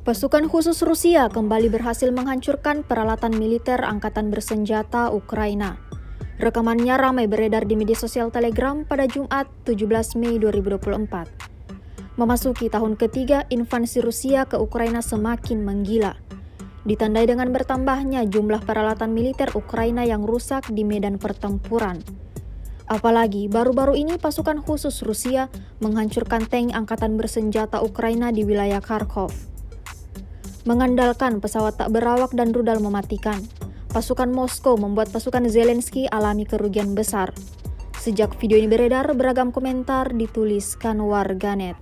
Pasukan khusus Rusia kembali berhasil menghancurkan peralatan militer angkatan bersenjata Ukraina. Rekamannya ramai beredar di media sosial Telegram pada Jumat 17 Mei 2024. Memasuki tahun ketiga, invasi Rusia ke Ukraina semakin menggila. Ditandai dengan bertambahnya jumlah peralatan militer Ukraina yang rusak di medan pertempuran. Apalagi baru-baru ini pasukan khusus Rusia menghancurkan tank angkatan bersenjata Ukraina di wilayah Kharkov. Mengandalkan pesawat tak berawak dan rudal mematikan, pasukan Moskow membuat pasukan Zelensky alami kerugian besar. Sejak video ini beredar, beragam komentar dituliskan warganet.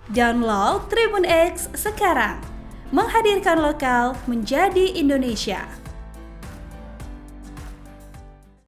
Download Tribun X sekarang, menghadirkan lokal menjadi Indonesia.